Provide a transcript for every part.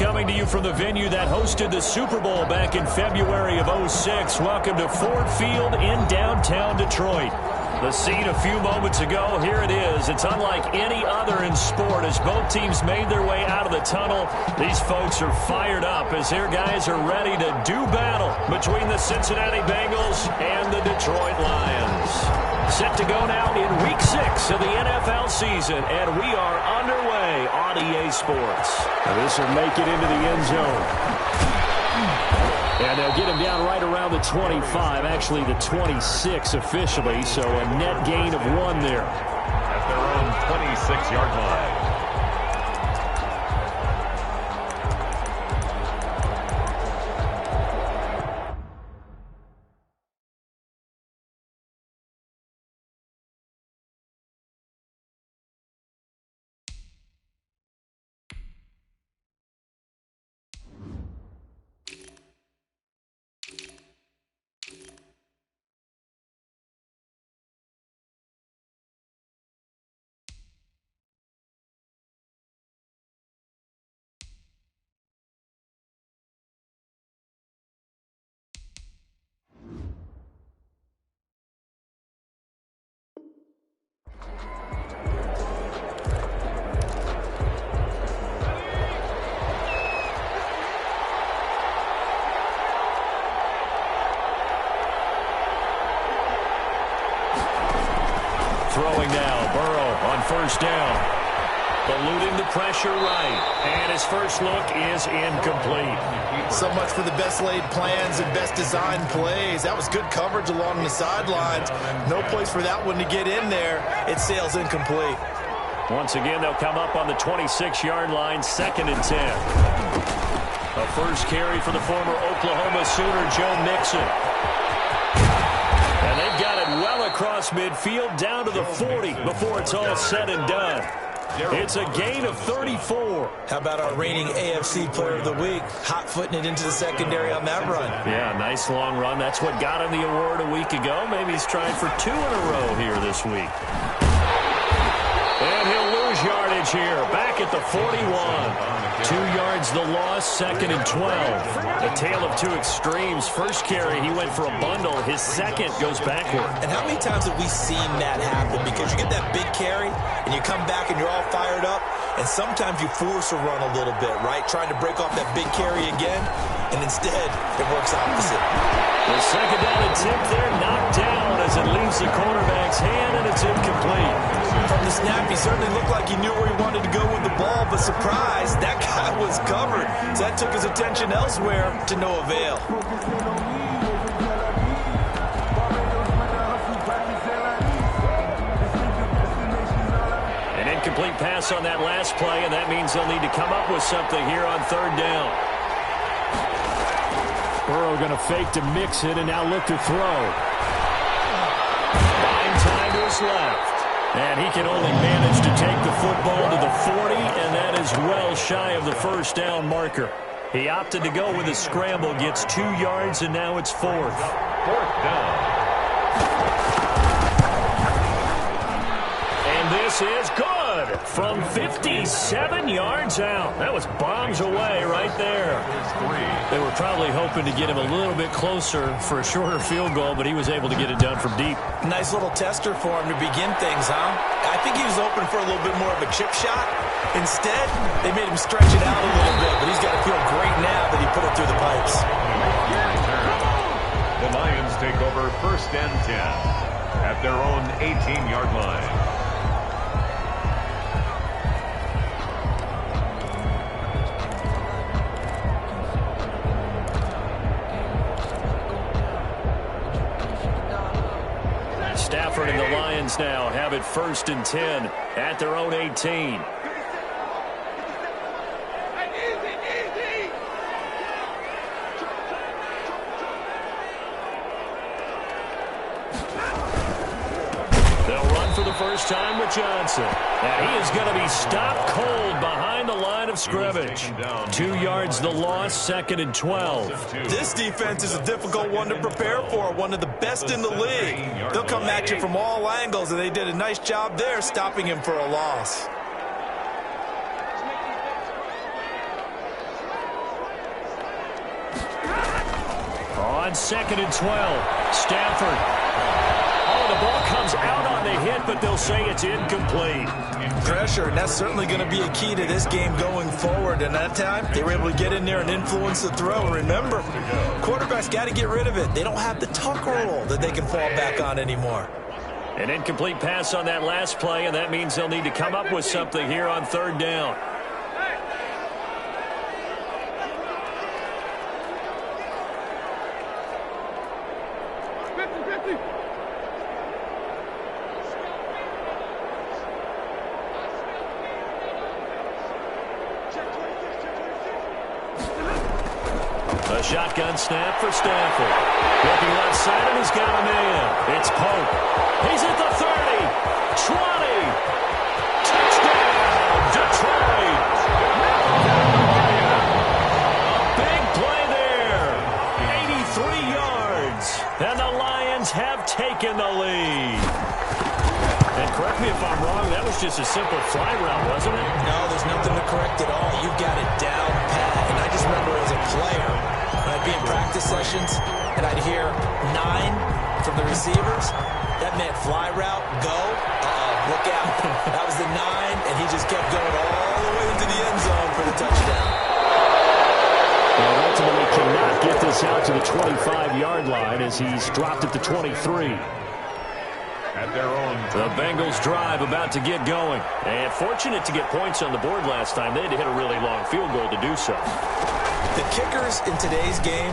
coming to you from the venue that hosted the Super Bowl back in February of '06. Welcome to Ford Field in downtown Detroit. The scene a few moments ago, here it is. It's unlike any other in sport as both teams made their way out of the tunnel. These folks are fired up as their guys are ready to do battle between the Cincinnati Bengals and the Detroit Lions. Set to go now in Week 6 of the NFL season, and we are underway on EA Sports. This will make it into the end zone. And they'll get him down right around the 25, actually the 26 officially, so a net gain of 1 there. At their own 26-yard line. Throwing now, Burrow on first down. Eluding the pressure right. And his first look is incomplete. So much for the best laid plans and best designed plays. That was good coverage along the sidelines. No place for that one to get in there. It sails incomplete. Once again, they'll come up on the 26-yard line, 2nd and 10. A first carry for the former Oklahoma Sooner, Joe Mixon. And they've got it well across midfield down to the 40 before it's all said and done. It's a gain of 34. How about our reigning AFC Player of the Week, hot-footing it into the secondary on that run? Yeah, nice long run. That's what got him the award a week ago. Maybe he's trying for 2 in a row here this week. And he'll lose yardage here, back at the 41. 2 yards the loss, 2nd and 12. A tale of two extremes. First carry, he went for a bundle. His second goes backward. And how many times have we seen that happen? Because you get that big carry, and you come back and you're all fired up, and sometimes you force a run a little bit, right? Trying to break off that big carry again, and instead it works opposite. The second down attempt there knocked down as it leaves the cornerback's hand, and it's incomplete. From the snap, he certainly looked like he knew where he wanted to go with the ball, but surprise, that guy was covered. So that took his attention elsewhere to no avail. An incomplete pass on that last play, and that means they'll need to come up with something here on 3rd down. Burrow going to fake to Mixon and now look to throw. Buying time to his left. And he can only manage to take the football to the 40, and that is well shy of the first down marker. He opted to go with a scramble, gets 2 yards, and now it's 4th. 4th down. And this is good from 57 yards out. That was bombs away right there. They were probably hoping to get him a little bit closer for a shorter field goal, but he was able to get it done from deep. Nice little tester for him to begin things, huh? I think he was open for a little bit more of a chip shot. Instead, they made him stretch it out a little bit, but he's got to feel great now that he put it through the pipes. The Lions take over 1st and 10 at their own 18-yard line. Stafford and the Lions now have it 1st and 10 at their own 18. They'll run for the first time with Johnson. And he is going to be stopped cold behind the line of scrimmage. 2 yards the loss, 2nd and 12. This defense is a difficult one to prepare for, one of the best in the league. They'll come at you from all angles, and they did a nice job there stopping him for a loss. On 2nd and 12, Stafford. Oh, the ball comes out on the hit, but they'll say it's incomplete. Pressure, and that's certainly going to be a key to this game going forward. And that time, they were able to get in there and influence the throw. And remember, quarterbacks got to get rid of it. They don't have the tuck roll that they can fall back on anymore. An incomplete pass on that last play, and that means they'll need to come up with something here on 3rd down. A shotgun snap for Stafford. Looking left side, and he's got a man. It's Pope. He's at the 30, 20. Touchdown, Detroit. Big play there. 83 yards. And the Lions have taken the lead. And correct me if I'm wrong, that was just a simple fly route, wasn't it? No, there's nothing to correct at all. You've got it down pat. And I just remember as a player, when I'd be in practice sessions, and I'd hear 9 from the receivers, that meant fly route, go, look out. That was the 9, and he just kept going all the way into the end zone for the touchdown. And ultimately cannot get this out to the 25-yard line as he's dropped at the 23. At their own. The Bengals drive about to get going. And fortunate to get points on the board last time. They had to hit a really long field goal to do so. The kickers in today's game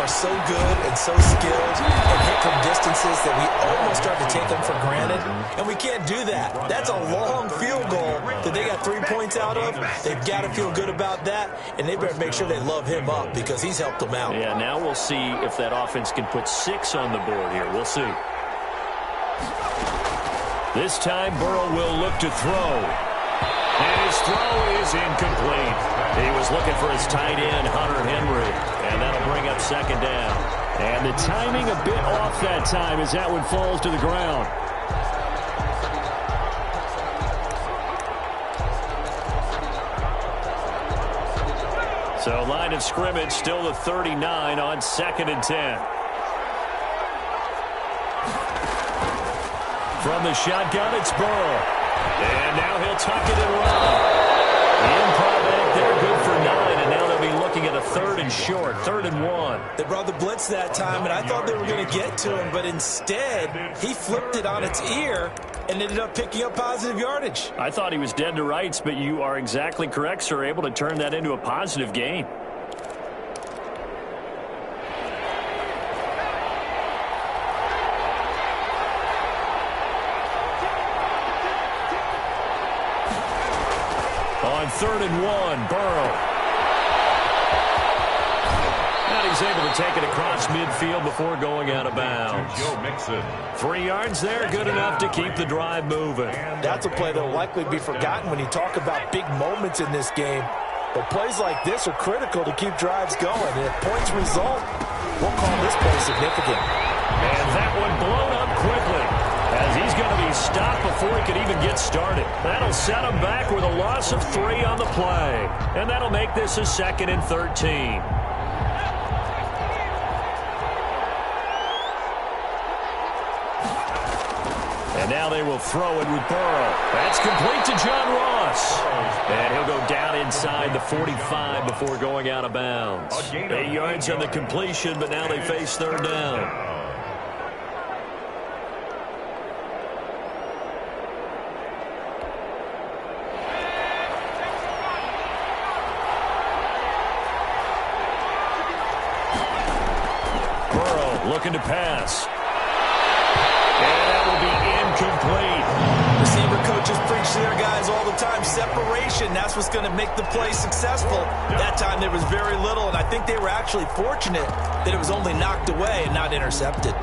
are so good and so skilled and hit from distances that we almost start to take them for granted. And we can't do that. That's a long field goal that they got 3 points out of. They've got to feel good about that, and they better make sure they love him up because he's helped them out. Yeah, now we'll see if that offense can put 6 on the board here. We'll see. This time, Burrow will look to throw. And his throw is incomplete. He was looking for his tight end, Hunter Henry. And that'll bring up 2nd down. And the timing a bit off that time as that one falls to the ground. So line of scrimmage still the 39 on 2nd and 10. From the shotgun, it's Burrow. And now he'll tuck it and run. Improv back there, good for 9. And now they'll be looking at a 3rd and short, 3rd and 1. They brought the blitz that time, and I thought they were going to get to him. But instead, he flipped it on its ear and ended up picking up positive yardage. I thought he was dead to rights, but you are exactly correct, sir. Able to turn that into a positive gain. On 3rd and 1, Burrow. And he's able to take it across midfield before going out of bounds. 3 yards there, good enough to keep the drive moving. That's a play that will likely be forgotten when you talk about big moments in this game. But plays like this are critical to keep drives going. And if points result, we'll call this play significant. And that one blown up quickly, as he's going to be stopped before he could even get started. That'll set him back with a loss of 3 on the play. And that'll make this a 2nd and 13. And now they will throw it with Burrow. That's complete to John Ross. And he'll go down inside the 45 before going out of bounds. 8 yards on the completion, but now they face 3rd down. Looking to pass. And that will be incomplete. Receiver coaches preach to their guys all the time. Separation, that's what's going to make the play successful. That time there was very little, and I think they were actually fortunate that it was only knocked away and not intercepted.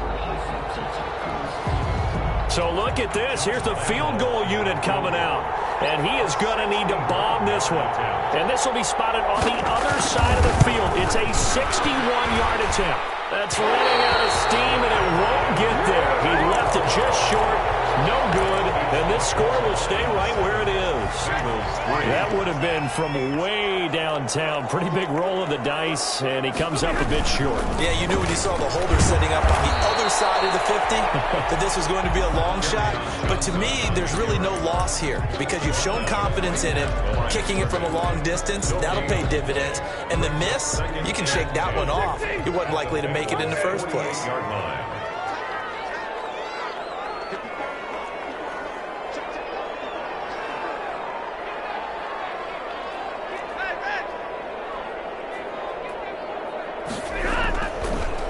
So look at this. Here's the field goal unit coming out. And he is going to need to bomb this one. And this will be spotted on the other side of the field. It's a 61-yard attempt. That's running out of steam, and it won't get there. He left it just short, No good, and this score will stay right where it is. That would have been from way downtown. Pretty big roll of the dice, and he comes up a bit short. Yeah, you knew when you saw the holder setting up on the other side of the 50 that this was going to be a long shot. But to me, there's really no loss here because you've shown confidence in him. Kicking it from a long distance, that'll pay dividends. And the miss, you can shake that one off. He wasn't likely to make it in the first place.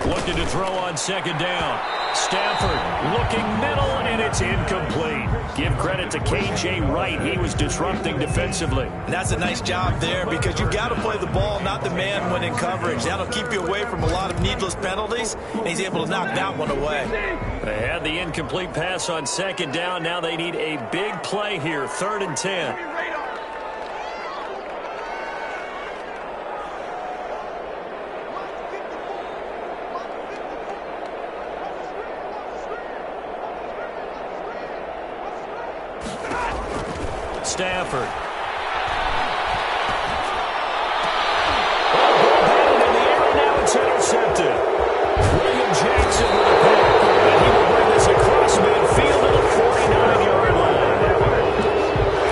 Looking to throw on second down. Stafford looking middle, and it's incomplete. Give credit to K.J. Wright. He was disrupting defensively. And that's a nice job there because you've got to play the ball, not the man when in coverage. That'll keep you away from a lot of needless penalties, and he's able to knock that one away. They had the incomplete pass on second down. Now they need a big play here, 3rd and 10. Stafford. Batted in the air, and now it's intercepted. William Jackson with a pick, and he will bring this across midfield to the 49-yard line.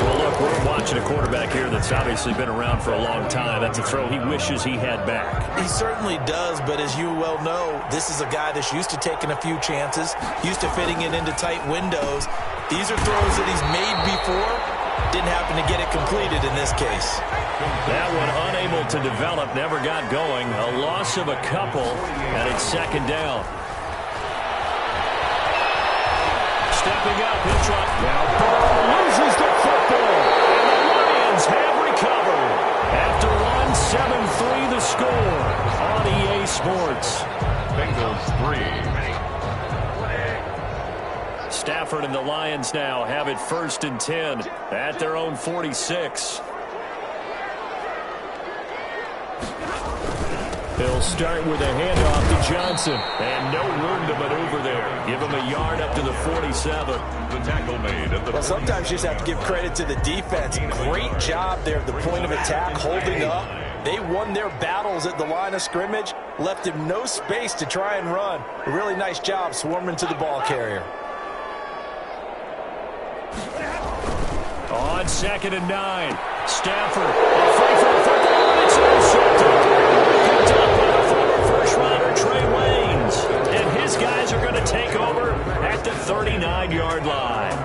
Well, look, we're watching a quarterback here that's obviously been around for a long time. That's a throw he wishes he had back. He certainly does, but as you well know, this is a guy that's used to taking a few chances, used to fitting it into tight windows. These are throws that he's made before. Didn't happen to get it completed in this case. That one unable to develop, never got going. A loss of a couple, and it's second down. Stepping up, he'll try. Now Burrow loses the football, and the Lions have recovered. After one, 7-3 the score on EA Sports. Bengals 3. Stafford and the Lions now have it 1st and 10 at their own 46. He'll start with a handoff to Johnson. And no room to maneuver there. Give him a yard up to the 47. The tackle made at the Well, sometimes you just have to give credit to the defense. Great job there at the point of attack, holding up. They won their battles at the line of scrimmage, left him no space to try and run. A really nice job swarming to the ball carrier. On 2nd and 9, Stafford, a fight for the football, it's intercepted. Picked up by the former first-rounder Trey Waynes. And his guys are going to take over at the 39-yard line.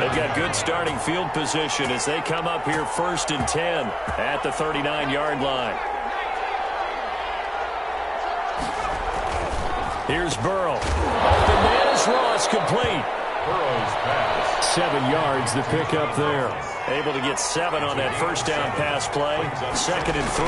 They've got good starting field position as they come up here 1st and 10 at the 39-yard line. Here's Burrow. Open man is Ross, complete. Burrow's pass. 7 yards, the pickup there. Able to get 7 on that first down pass play. 2nd and 3.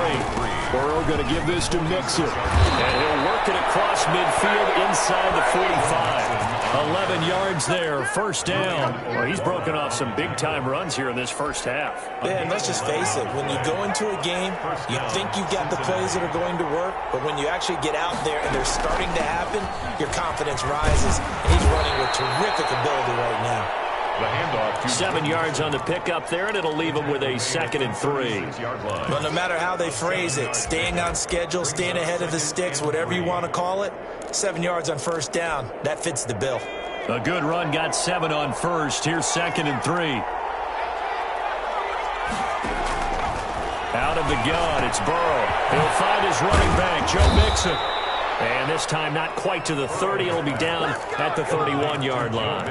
Burrow going to give this to Mixon. And he'll work it across midfield inside the 45. 11 yards there, first down. Well, he's broken off some big-time runs here in this first half. Yeah, and let's just face it. When you go into a game, you think you've got the plays that are going to work, but when you actually get out there and they're starting to happen, your confidence rises. And he's running with terrific ability right now. The handoff. 7 yards on the pickup there, and it'll leave him with a 2nd and 3. Well, no matter how they phrase it, staying on schedule, staying ahead of the sticks, whatever you want to call it, 7 yards on first down, that fits the bill. A good run, got 7 on first. Here's 2nd and 3. Out of the gun, it's Burrow. He'll find his running back, Joe Mixon. And this time not quite to the 30. It'll be down at the 31-yard line.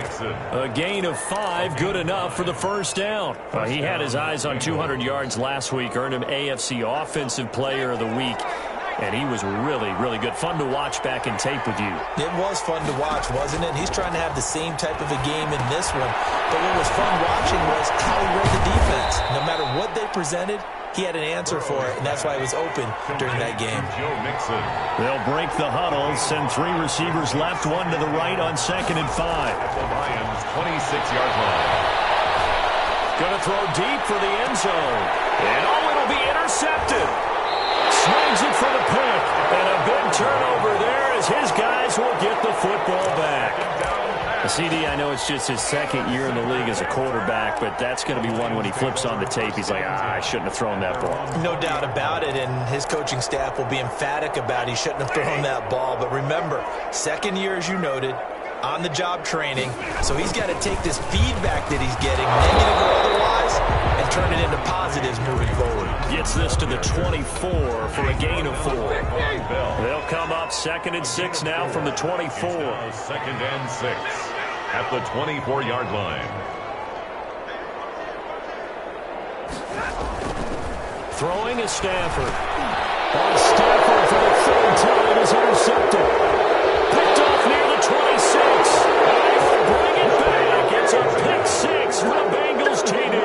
A gain of 5, good enough for the first down. He had his eyes on 200 yards last week, earned him AFC Offensive Player of the Week. And he was really, really good. Fun to watch back in tape with you. It was fun to watch, wasn't it? He's trying to have the same type of a game in this one. But what was fun watching was how he read the defense. No matter what they presented, he had an answer for it, and that's why he was open during that game. They'll break the huddle, send 3 receivers left, 1 to the right on 2nd and 5. At the Lions' 26-yard line. Going to throw deep for the end zone. And it'll be intercepted. Swings it for the pick. And a big turnover there as his guys will get the football back. CD, I know it's just his second year in the league as a quarterback, but that's going to be one when he flips on the tape. He's like, I shouldn't have thrown that ball. No doubt about it, and his coaching staff will be emphatic about he shouldn't have thrown that ball. But remember, second year, as you noted, on-the-job training, so he's got to take this feedback that he's getting, negative or otherwise, and turn it into positives moving forward. Gets this to the 24 for a gain of 4. They'll come up 2nd and 6 now from the 24. 2nd and 6 at the 24-yard line. Throwing is Stafford. On Stafford for the 3rd time is intercepted. Picked off near the 26. They'll bring it back. It's a pick 6 for the Bengals TD.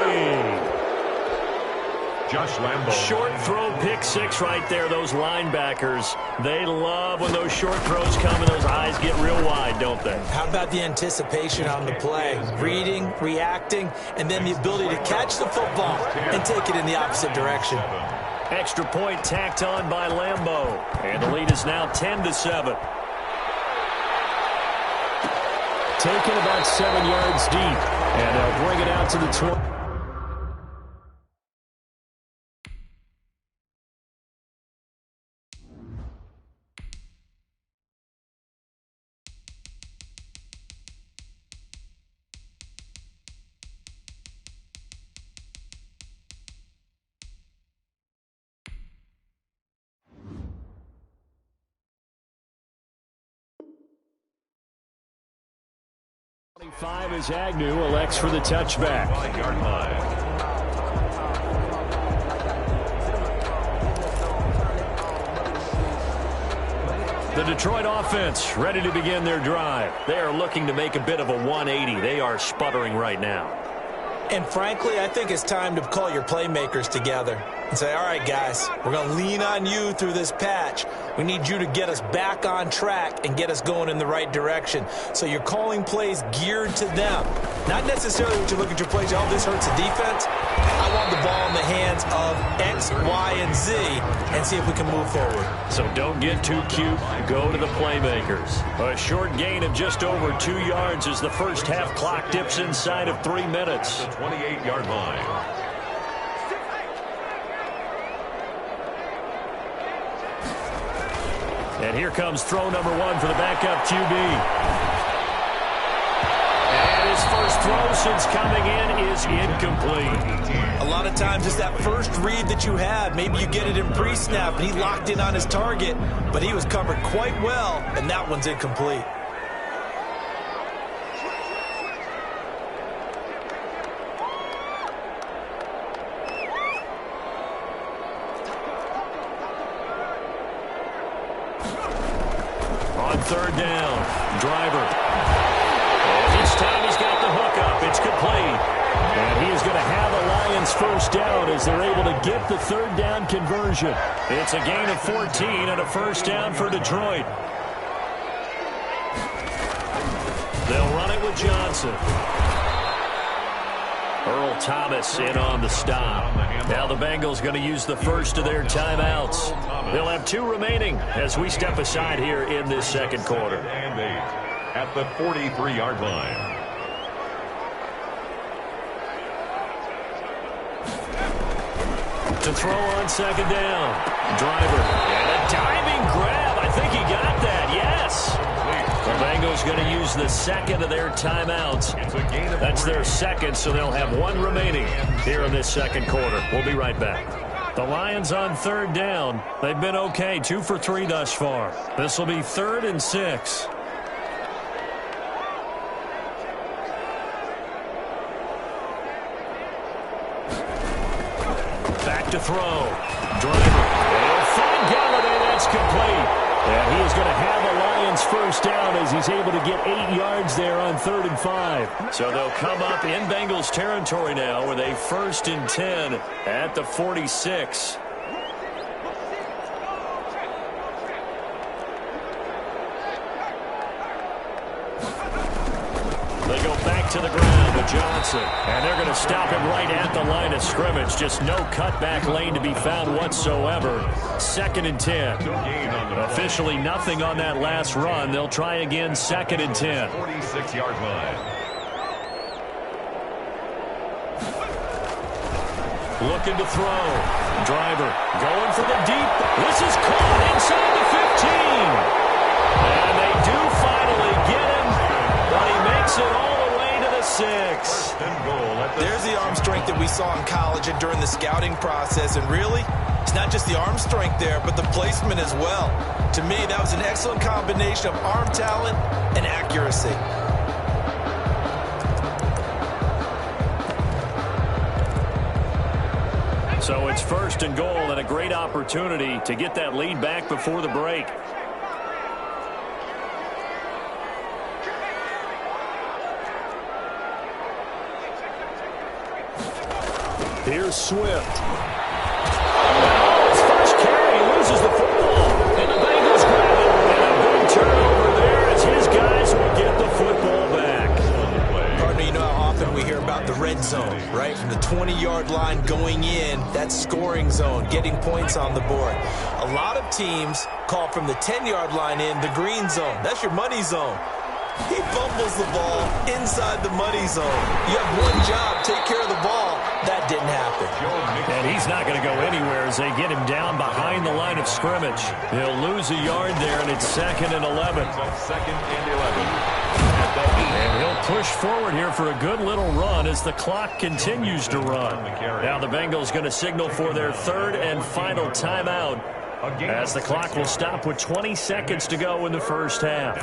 Josh Lambo. Short throw, pick 6 right there. Those linebackers, they love when those short throws come and those eyes get real wide, don't they? How about the anticipation on the play? Reading, reacting, and then the ability to catch the football and take it in the opposite direction. Extra point tacked on by Lambo. And the lead is now 10-7. Taken about 7 yards deep. And they'll bring it out to the 20. Five is Agnew, elects for the touchback. 5-yard line. The Detroit offense ready to begin their drive. They are looking to make a bit of a 180. They are sputtering right now. And frankly, I think it's time to call your playmakers together and say, all right, guys, we're going to lean on you through this patch. We need you to get us back on track and get us going in the right direction. So you're calling plays geared to them. Not necessarily when you look at your plays, oh, this hurts the defense. I want the ball in the hands of X, Y, and Z and see if we can move forward. So don't get too cute. Go to the playmakers. A short gain of just over 2 yards as the first half clock dips inside of 3 minutes. The 28-yard line. And here comes throw number 1 for the backup QB. And his first throw since coming in is incomplete. A lot of times it's that first read that you have. Maybe you get it in pre-snap, and he locked in on his target, but he was covered quite well, and that one's incomplete. Third down, driver. And each time he's got the hook up, it's complete. And he is going to have a Lions first down as they're able to get the third down conversion. It's a gain of 14 and a first down for Detroit. They'll run it with Johnson. Earl Thomas in on the stop. Now the Bengals going to use the first of their timeouts. They'll have 2 remaining as we step aside here in this second quarter. And 8 at the 43-yard line. To throw on second down. Driver. And a diving grab. I think he got that. Yes. The Bengals going to use the second of their timeouts. That's their second, so they'll have 1 remaining here in this second quarter. We'll be right back. The Lions on third down. They've been okay, 2 for 3 thus far. This will be 3rd and 6. Back to throw. Driver. They'll find Galladay. That's complete. And he is going to have a Lions first down as he's able to get 8 yards there on 3rd and 5. So they'll come up in Bengals territory now with a 1st and 10 at the 46. They go back to the ground with Johnson. And they're going to stop him right at the line of scrimmage. Just no cutback lane to be found whatsoever. 2nd and 10. Officially nothing on that last run. They'll try again 2nd and 10. 46-yard line. Looking to throw. Driver going for the deep. This is caught inside the 15. And they do finally get him, but he makes it all the way to the 6. There's the arm strength that we saw in college and during the scouting process. And really, it's not just the arm strength there, but the placement as well. To me, that was an excellent combination of arm talent and accuracy. So it's 1st and goal and a great opportunity to get that lead back before the break. Here's Swift. His first carry, loses the football, and the Bengals grab it. And a big turnover there as his guys will get the football back. Partner, you know how often we hear about the red zone, right? From the 20-yard line going in, that's scoring zone, getting points on the board. A lot of teams call from the 10-yard line in the green zone. That's your money zone. He fumbles the ball inside the money zone. You have one job, take care of the ball. That didn't happen. And he's not going to go anywhere as they get him down behind the line of scrimmage. He'll lose a yard there, and it's 2nd and 11. 2nd and 11. And he'll push forward here for a good little run as the clock continues to run. Now the Bengals going to signal for their 3rd and final timeout as the clock will stop with 20 seconds to go in the first half.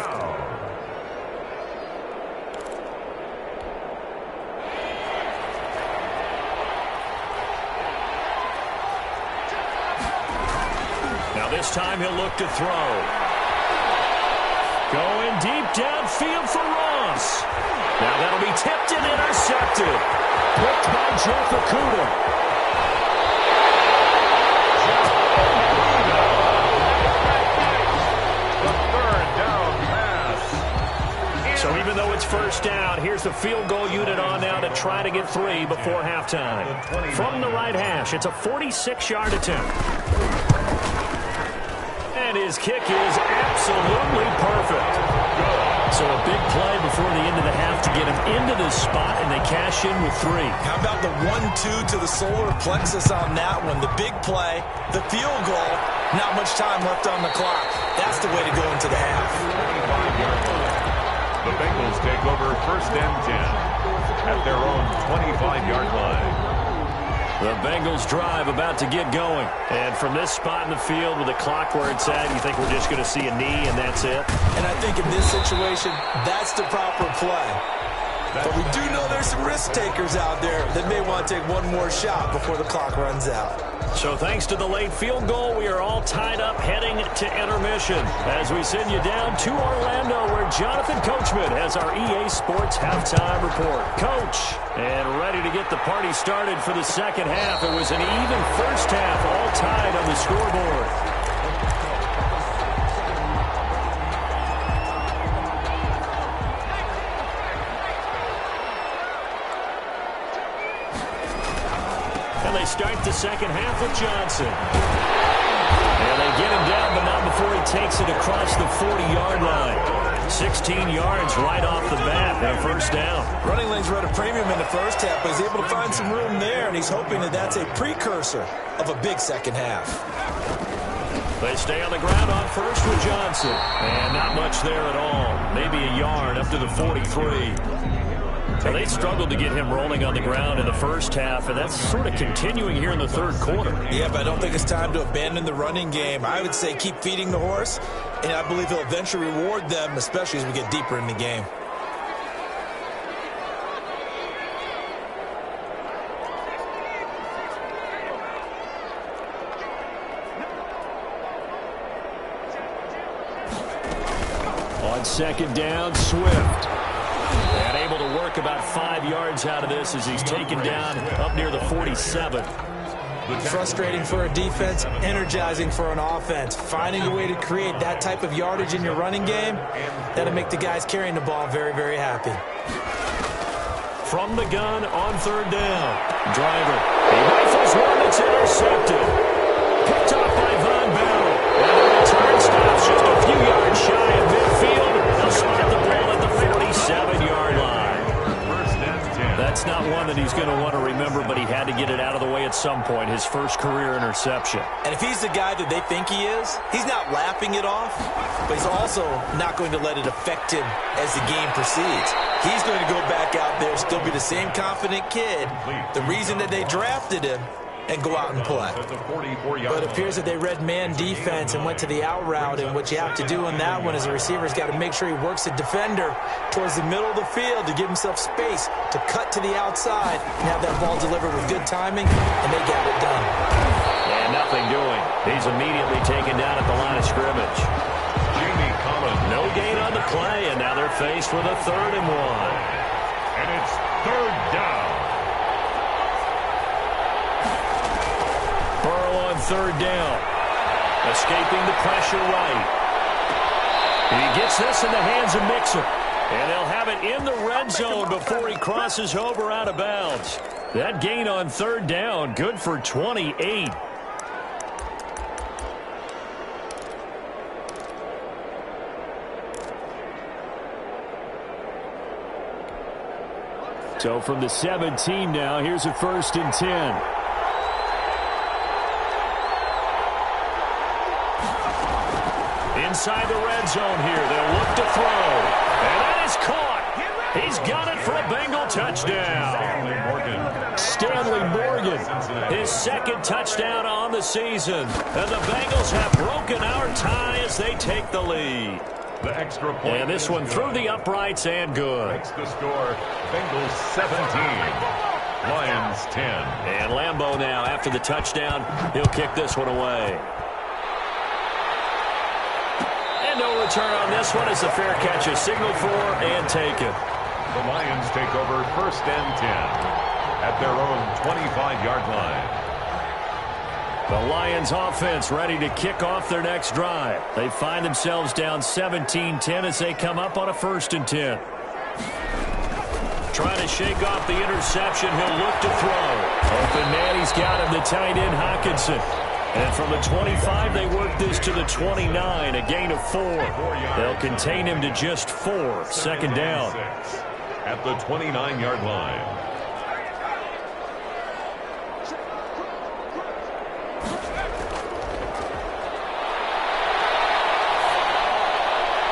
This time he'll look to throw. Going deep downfield for Ross. Now that'll be tipped and intercepted. Picked by Jeff Okudah. The 3rd down pass. So even though it's 1st down, here's the field goal unit on now to try to get 3 before halftime. From the right hash, it's a 46-yard attempt. And his kick is absolutely perfect. So a big play before the end of the half to get him into this spot, and they cash in with 3. How about the 1-2 to the solar plexus on that one? The big play, the field goal, not much time left on the clock. That's the way to go into the half. 25-yard line. The Bengals take over 1st and 10 at their own 25-yard line. The Bengals drive about to get going. And from this spot in the field with the clock where it's at, you think we're just going to see a knee and that's it? And I think in this situation, that's the proper play. But we do know there's some risk takers out there that may want to take one more shot before the clock runs out. So thanks to the late field goal, we are all tied up heading to intermission as we send you down to Orlando where Jonathan Coachman has our EA Sports halftime report. Coach, and ready to get the party started for the second half. It was an even first half, all tied on the scoreboard. And they start the second half with Johnson. And they get him down, but not before he takes it across the 40-yard line. 16 yards right off the bat and a 1st down. Running lanes were at a premium in the first half, but he's able to find some room there, and he's hoping that that's a precursor of a big second half. They stay on the ground on 1st with Johnson. And not much there at all. Maybe a yard up to the 43. So they struggled to get him rolling on the ground in the first half, and that's sort of continuing here in the 3rd quarter. Yeah, but I don't think it's time to abandon the running game. I would say keep feeding the horse, and I believe he'll eventually reward them, especially as we get deeper in the game. On 2nd down, Swift. And able to work about 5 yards out of this as he's taken down up near the 47. Frustrating for a defense, energizing for an offense. Finding a way to create that type of yardage in your running game, that'll make the guys carrying the ball very, very happy. from the gun on third down. Driver. He rifles one that's intercepted. Picked off by Von Bell. And the return stops just a few yards shy of midfield. They'll spot the ball at the 47-yard line. First and 10. That's not one that he's going to want to remember, but he had to get it out of the way at some point. His first career interception. And if he's the guy that they think he is, he's not laughing it off, but he's also not going to let it affect him as the game proceeds. He's going to go back out there, still be the same confident kid, the reason that they drafted him, and go out and play. But it appears that they read man defense and went to the out route, and what you have to do in that one is the receiver's got to make sure he works the defender towards the middle of the field to give himself space to cut to the outside and have that ball delivered with good timing, and they got it done. And nothing doing. He's immediately taken down at the line of scrimmage. Jamie Collins. No gain on the play, and now they're faced with a 3rd and 1. And it's 3rd down. Burrow on 3rd down. Escaping the pressure right. He gets this in the hands of Mixon. And they'll have it in the red zone before he crosses over out of bounds. That gain on 3rd down, good for 28. So from the 17 now, here's a 1st and 10. Inside the red zone here, they'll look to throw. And that is caught. He's got it for a Bengal touchdown. Stanley Morgan, his 2nd touchdown on the season. And the Bengals have broken our tie as they take the lead. The extra point. And this one through the uprights and good. Makes the score Bengals 17, Lions 10. And Lambeau now, after the touchdown, he'll kick this one away. And no return on this one as the fair catch is signaled for and taken. The Lions take over 1st and 10 at their own 25-yard line. The Lions offense ready to kick off their next drive. They find themselves down 17-10 as they come up on a 1st and 10. Trying to shake off the interception. He'll look to throw. Open man, he's got him, the tight end Hockenson. And from the 25, they work this to the 29, a gain of 4. They'll contain him to just 4. 2nd down. At the 29-yard line.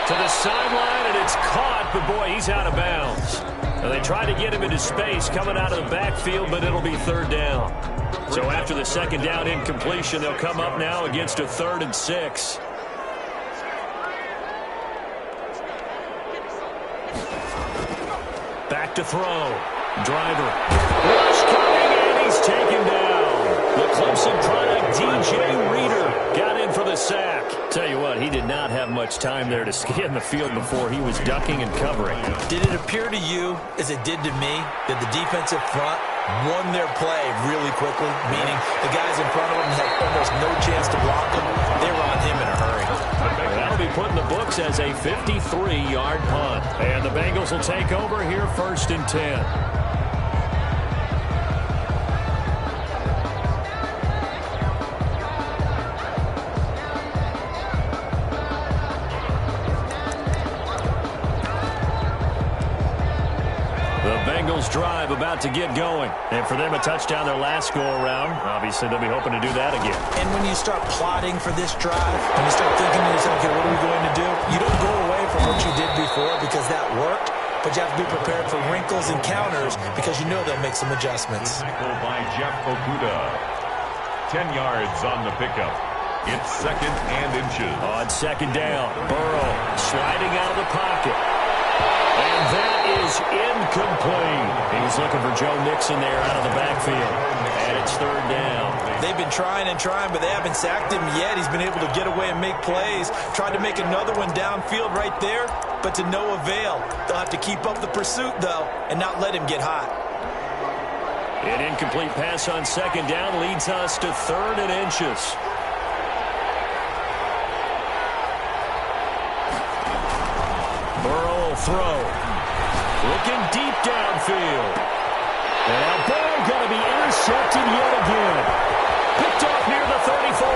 To the sideline, and it's caught, but boy, he's out of bounds. And they try to get him into space coming out of the backfield, but it'll be 3rd down. So after the 2nd down incompletion, they'll come up now against a 3rd and 6. Back to throw. Driver. Rush coming, and he's taken down. The Clemson product, DJ Reader, got in for the sack. Tell you what, he did not have much time there to scan the field before he was ducking and covering. Did it appear to you, as it did to me, that the defensive front won their play really quickly? Meaning the guys in front of them had almost no chance to block him. They were on him in a hurry. That'll be put in the books as a 53-yard punt. And the Bengals will take over here 1st and 10. Drive about to get going. And for them, a touchdown their last go-around. Obviously, they'll be hoping to do that again. And when you start plotting for this drive, when you start thinking to yourself, okay, what are we going to do? You don't go away from what you did before because that worked, but you have to be prepared for wrinkles and counters because you know they'll make some adjustments. Tackle by Jeff Okuda. 10 yards on the pickup. It's 2nd and inches. On 2nd down, Burrow sliding out of the pocket. And that is incomplete. He's looking for Joe Mixon there out of the backfield. And it's 3rd down. They've been trying and trying, but they haven't sacked him yet. He's been able to get away and make plays. Tried to make another one downfield right there, but to no avail. They'll have to keep up the pursuit, though, and not let him get hot. An incomplete pass on 2nd down leads us to 3rd and inches. Burrow will throw. Looking deep downfield. And that ball going to be intercepted yet again. Picked off near the 34.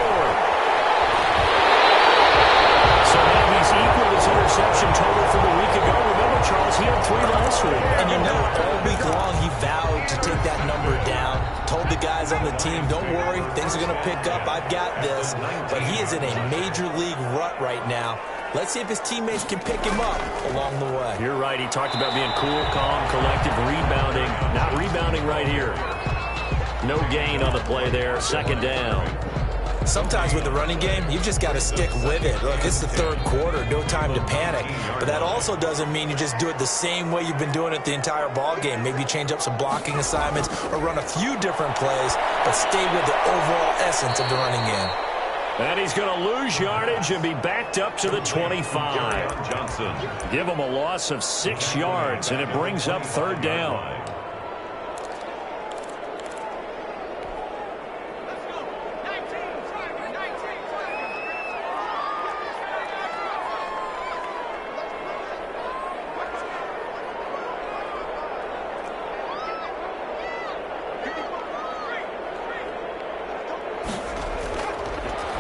So now he's equal his interception total from a week ago. Remember, Charles, he had 3 last week. And you know, all week long he vowed to take that number down. Told the guys on the team, don't worry, things are going to pick up. I've got this. But he is in a major league rut right now. Let's see if his teammates can pick him up along the way. You're right. He talked about being cool, calm, collective, rebounding. Not rebounding right here. No gain on the play there. Second down. Sometimes with the running game, you've just got to stick with it. Look, it's the third quarter, no time to panic. But that also doesn't mean you just do it the same way you've been doing it the entire ball game. Maybe change up some blocking assignments or run a few different plays, but stay with the overall essence of the running game. And he's going to lose yardage and be backed up to the 25. Johnson. Give him a loss of 6 yards, and it brings up third down.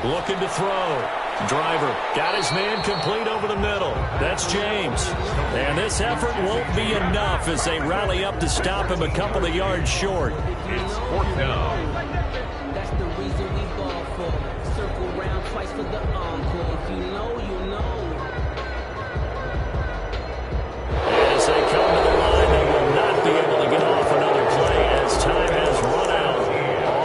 Looking to throw. Driver got his man complete over the middle. That's James. And this effort won't be enough as they rally up to stop him a couple of yards short. It's fourth down. That's the reason we ball for. Circle round twice for the encore. If you know, you know. As they come to the line, they will not be able to get off another play as time has run out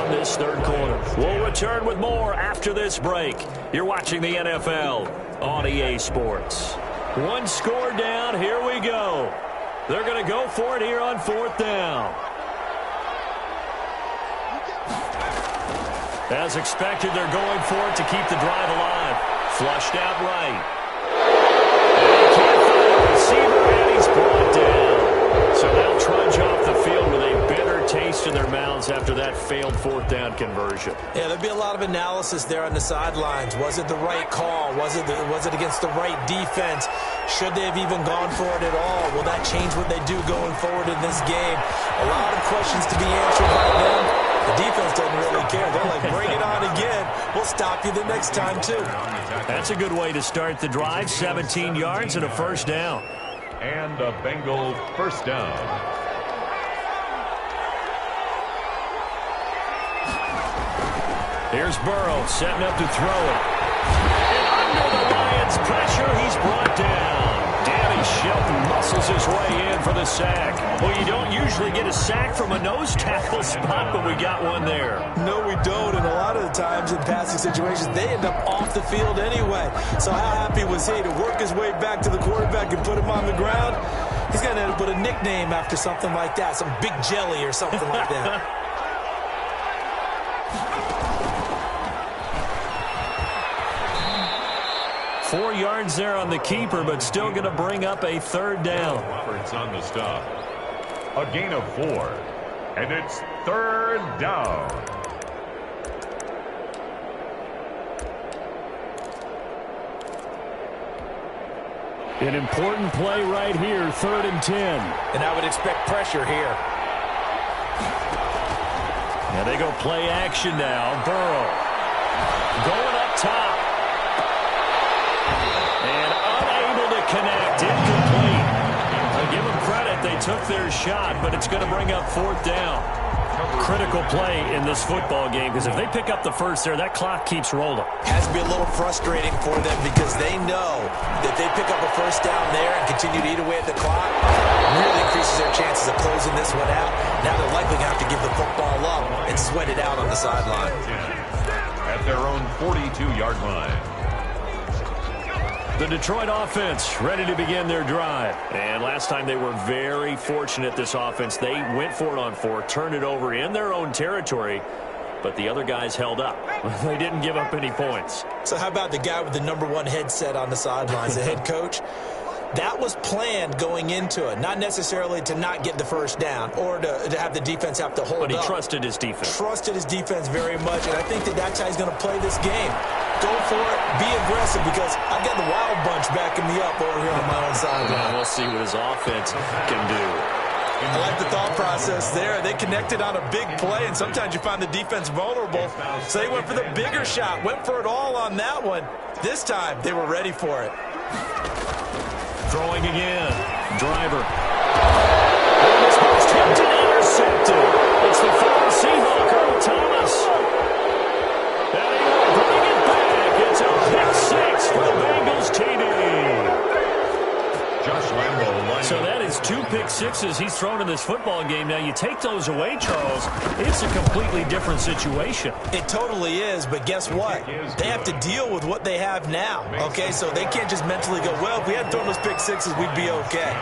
on this third quarter. We'll return with more after this break. You're watching the NFL on EA Sports. 1 score down. Here we go. They're going to go for it here on fourth down. As expected, they're going for it to keep the drive alive. Flushed out right. And he can't find a receiver, and he's brought down. So they'll trudge off the field with a bitter taste in their mouths after that failed fourth down conversion. Yeah, there'll be a lot of analysis there on the sidelines. Was it the right call? Was it against the right defense? Should they have even gone for it at all? Will that change what they do going forward in this game? A lot of questions to be answered by them. The defense doesn't really care. They're like, bring it on again. We'll stop you the next time, too. That's a good way to start the drive. 17 yards and a first down. And a Bengal first down. Here's Burrow setting up to throw it. And under the Lions' pressure, he's brought down. Danny Shelton muscles his way in for the sack. Well, you don't usually get a sack from a nose tackle spot, but we got one there. No, we don't, and a lot of the times in passing situations, they end up off the field anyway. So how happy was he to work his way back to the quarterback and put him on the ground? He's going to end up with a nickname after something like that, some Big Jelly or something like that. 4 yards there on the keeper, but still going to bring up a third down. Roberts on the stop. A gain of 4. And it's third down. An important play right here, 3rd and 10. And I would expect pressure here. And they go play action now. Burrow going up top. And unable to connect. Incomplete. I'll give them credit. They took their shot, but it's going to bring up 4th down. Critical play in this football game, because if they pick up the first there, that clock keeps rolling. Has to be a little frustrating for them because they know that they pick up a first down there and continue to eat away at the clock, really increases their chances of closing this one out. Now they're likely going to have to give the football up and sweat it out on the sideline. At their own 42-yard line. The Detroit offense ready to begin their drive. And last time they were very fortunate, this offense. They went for it on 4, turned it over in their own territory, but the other guys held up. They didn't give up any points. So how about the guy with the #1 headset on the sidelines, the head coach? That was planned going into it, not necessarily to not get the first down or to have the defense have to hold up. But he trusted his defense. Trusted his defense very much, and I think that's how he's going to play this game. Go for it, be aggressive because I've got the wild bunch backing me up over here on my own sideline. We'll see what his offense can do. I like the thought process there. They connected on a big play, and sometimes you find the defense vulnerable. So they went for the bigger shot, went for it all on that one. This time, they were ready for it. Throwing again. Driver. And this one's tipped and intercepted. It's the former Seahawk, Earl Thomas. And he will bring it back. It's a pick six for the Bengals TD. Josh Lambo. So that is 2 pick sixes he's thrown in this football game. Now, you take those away, Charles, it's a completely different situation. It totally is, but guess what? They have to deal with what they have now, okay? So they can't just mentally go, well, if we hadn't thrown those pick sixes, we'd be okay.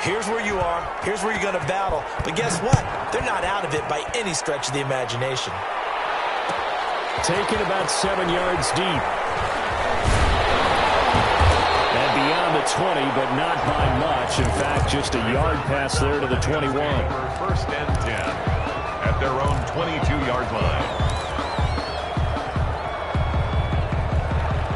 Here's where you are. Here's where you're going to battle. But guess what? They're not out of it by any stretch of the imagination. Taken about 7 yards deep. And beyond the 20, but not by much. In fact, just a yard pass there to the 21. First and 10 at their own 22-yard line.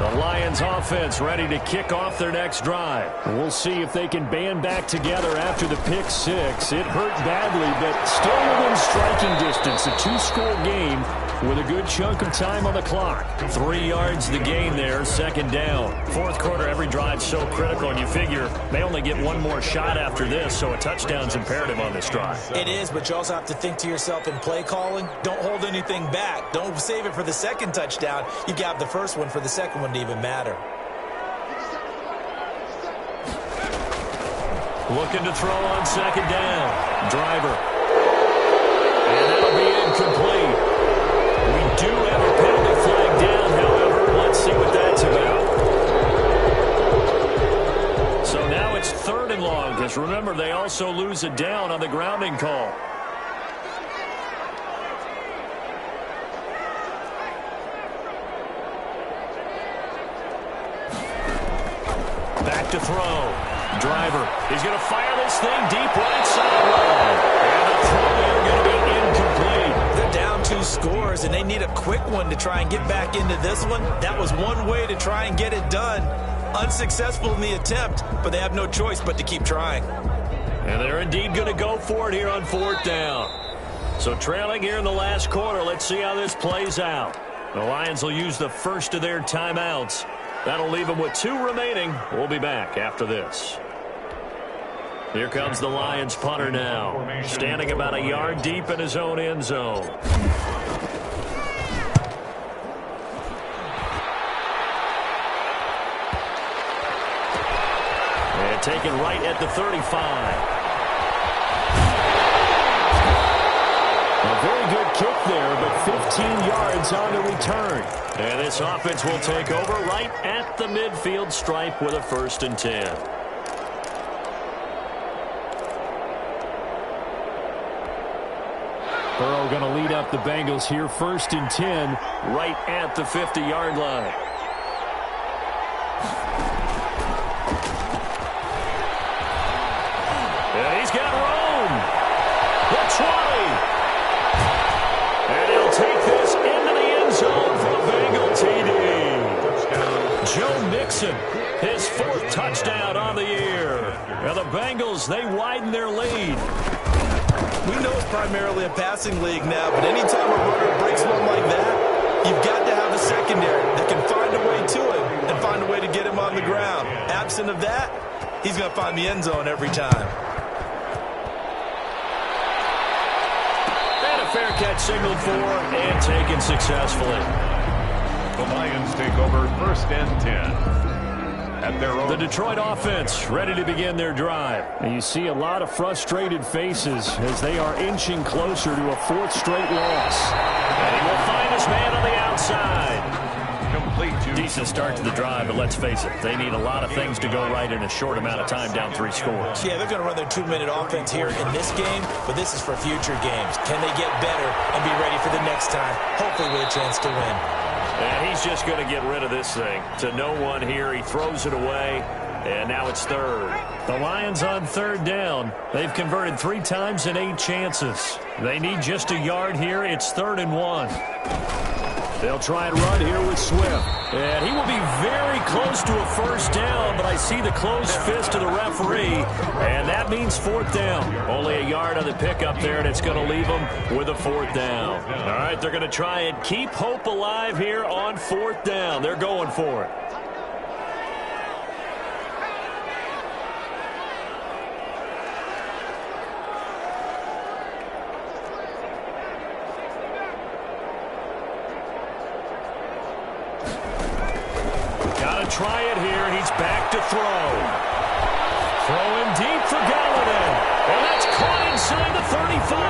The Lions offense ready to kick off their next drive. We'll see if they can band back together after the pick six. It hurt badly, but still within striking distance. A 2-score game with a good chunk of time on the clock. 3 yards the gain there, second down. Fourth quarter, every drive's so critical, and you figure they only get one more shot after this, so a touchdown's imperative on this drive. It is, but you also have to think to yourself in play calling, don't hold anything back. Don't save it for the second touchdown. You got the first one for the second one to even matter. Looking to throw on second down. Driver. And that'll be incomplete. We do have a penalty flag down, however. Let's see what that's about. So now it's 3rd and long, because remember, they also lose a down on the grounding call. Back to throw. Driver. He's going to fire this thing deep right sideline. And the throw there going to be incomplete. They're down 2 scores, and they need a quick one to try and get back into this one. That was one way to try and get it done. Unsuccessful in the attempt, but they have no choice but to keep trying. And they're indeed going to go for it here on 4th down. So trailing here in the last quarter, let's see how this plays out. The Lions will use the first of their timeouts. That'll leave them with 2 remaining. We'll be back after this. Here comes the Lions punter now, standing about a yard deep in his own end zone. And taken right at the 35. A very good kick there, but 15 yards on the return. And this offense will take over right at the midfield stripe with a 1st and 10. Burrow going to lead up the Bengals here, 1st and 10, right at the 50-yard line. And he's got room. The 20. And he'll take this into the end zone for the Bengal TD. Joe Mixon, his 4th touchdown on the year. And the Bengals, they widen their lead. We know it's primarily a passing league now, but anytime a runner breaks one like that, you've got to have a secondary that can find a way to him and find a way to get him on the ground. Absent of that, he's going to find the end zone every time. And a fair catch signaled for and taken successfully. The Lions take over 1st and 10. At their own. The Detroit offense ready to begin their drive. And you see a lot of frustrated faces as they are inching closer to a 4th straight loss. And he will find his man on the outside. Complete to Decent start to the drive, but let's face it, they need a lot of things to go right in a short amount of time, down 3 scores. Yeah, they're going to run their 2-minute offense here in this game, but this is for future games. Can they get better and be ready for the next time, hopefully with a chance to win? And he's just going to get rid of this thing. To no one here. He throws it away. And now it's 3rd. The Lions on 3rd down. They've converted 3 times in 8 chances. They need just a yard here. It's 3rd and 1. They'll try and run here with Swift. And he will be close to a first down, but I see the closed fist of the referee, and that means fourth down. Only a yard on the pickup there, and it's going to leave them with a fourth down. All right, they're going to try and keep hope alive here on fourth down. They're going for it. Try it here. He's back to throw. Throwing deep for Galladay. And that's caught inside the 35.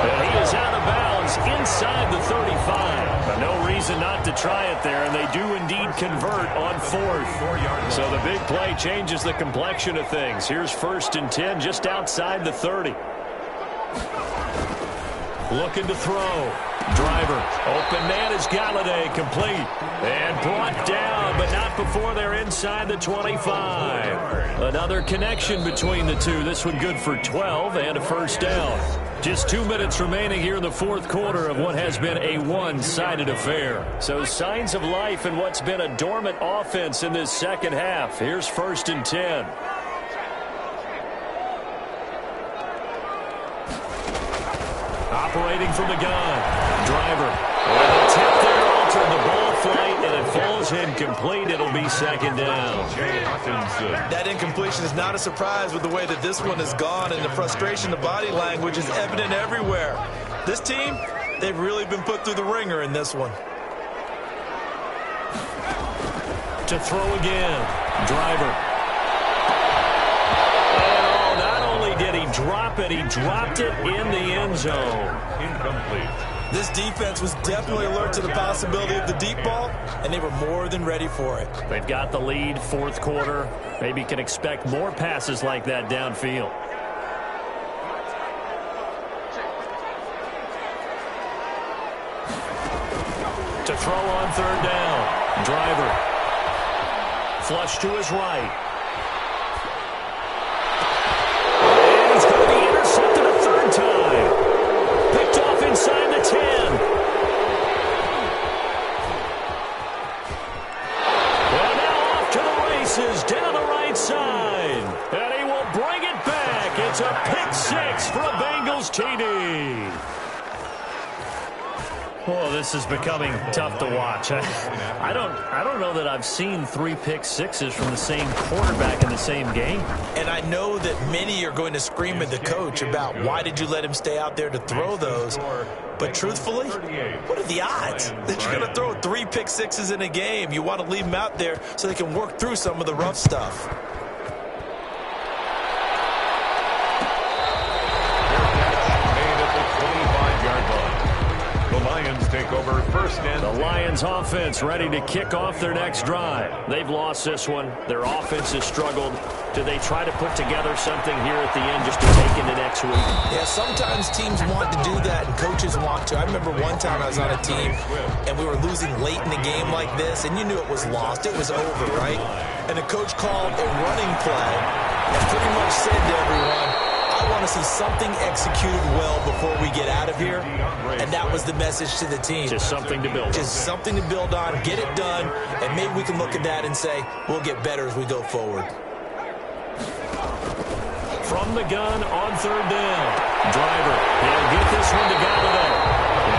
And he is out of bounds inside the 35. But no reason not to try it there, and they do indeed convert on fourth. So the big play changes the complexion of things. Here's 1st and 10 just outside the 30. Looking to throw. Driver. Open man is Galladay. Complete. And brought down, but not before they're inside the 25. Another connection between the two. This one good for 12 and a first down. Just 2 minutes remaining here in the fourth quarter of what has been a one-sided affair. So signs of life in what's been a dormant offense in this second half. Here's 1st and 10. Operating from the gun. Driver. With a tip there, altered the ball flight, and it falls incomplete. It'll be second down. That incompletion is not a surprise with the way that this one has gone, and the frustration, the body language is evident everywhere. This team, they've really been put through the ringer in this one. To throw again. Driver. Did he drop it? He dropped it in the end zone. Incomplete. This defense was definitely alert to the possibility of the deep ball, and they were more than ready for it. They've got the lead, fourth quarter. Maybe can expect more passes like that downfield. To throw on third down. Driver. Flush to his right. Inside the 10. Well, now off to the races down the right side. And he will bring it back. It's a pick six for a Bengals TD. Oh, this is becoming tough to watch. I don't know that I've seen 3 pick sixes from the same quarterback in the same game. And I know that many are going to scream at the coach about why did you let him stay out there to throw those. But truthfully, what are the odds that you're going to throw 3 pick sixes in a game? You want to leave them out there so they can work through some of the rough stuff. Take over 1st and the Lions offense ready to kick off their next drive. They've lost this one. Their offense has struggled. Do they try to put together something here at the end just to take into next week? Yeah, sometimes teams want to do that and coaches want to. I remember one time I was on a team and we were losing late in the game like this, and you knew it was lost. It was over, right? And the coach called a running play and pretty much said to everyone, I want to see something executed well before we get out of here. And that was the message to the team. Just something to build on. Just something to build on, get it done, and maybe we can look at that and say, we'll get better as we go forward. From the gun on third down. Driver. He'll get this one to Galladay.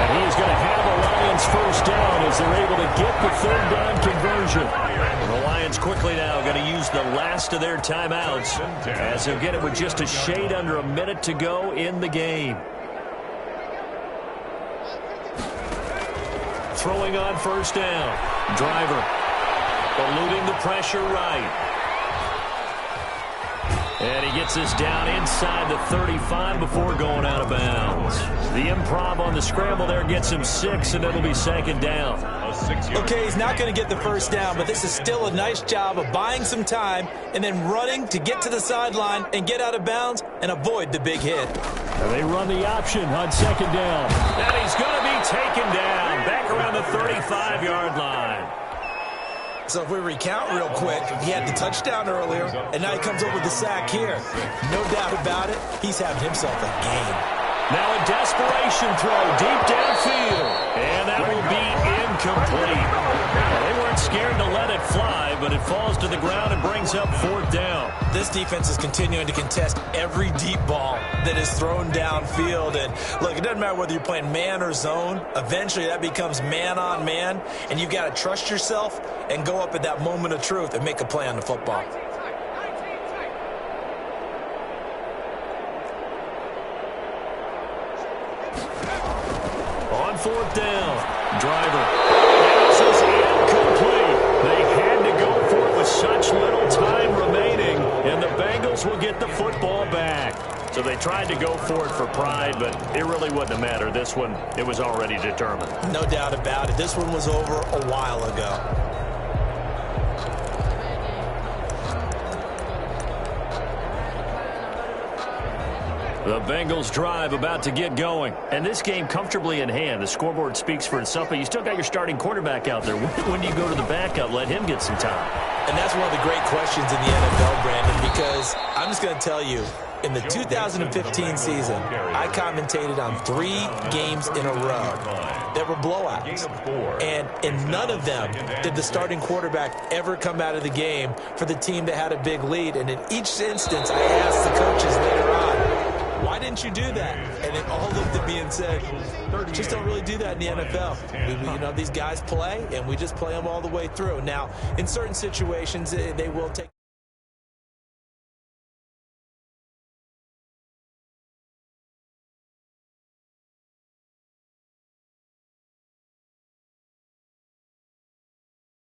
And he's going to have a Lions first down as they're able to get the third down conversion. And the Lions quickly now going to use the last of their timeouts as they'll get it with just a shade under a minute to go in the game. Throwing on first down. Driver. Eluding the pressure right. And he gets this down inside the 35 before going out of bounds. The improv on the scramble there gets him 6, and it'll be second down. Okay, he's not going to get the first down, but this is still a nice job of buying some time and then running to get to the sideline and get out of bounds and avoid the big hit. And they run the option on second down. And he's going to be taken down back around the 35-yard line. So if we recount real quick, he had the touchdown earlier, and now he comes up with the sack here. No doubt about it, he's having himself a game. Now a desperation throw deep downfield, and that will be incomplete. Well, they weren't scared to let it fly. but it falls to the ground and brings up 4th down. This defense is continuing to contest every deep ball that is thrown downfield. And look, it doesn't matter whether you're playing man or zone. Eventually that becomes man on man, and you've got to trust yourself and go up at that moment of truth and make a play on the football. On 4th down, driver passes incomplete. They had to go for it with such little time remaining, and the Bengals will get the football back. So they tried to go for it for pride, but it really wouldn't have mattered. This one, it was already determined. No doubt about it. This one was over a while ago. The Bengals drive about to get going. And this game comfortably in hand. The scoreboard speaks for itself, but you still got your starting quarterback out there. When do you go to the backup, let him get some time? And that's one of the great questions in the NFL, Brandon, because I'm just going to tell you, in the 2015 season, I commentated on 3 games in a row that were blowouts. And in none of them did the starting quarterback ever come out of the game for the team that had a big lead. And in each instance, I asked the coaches later on, why didn't you do that? And they all looked at me and said, just don't really do that in the NFL. You know, these guys play, and we just play them all the way through. Now, in certain situations, they will take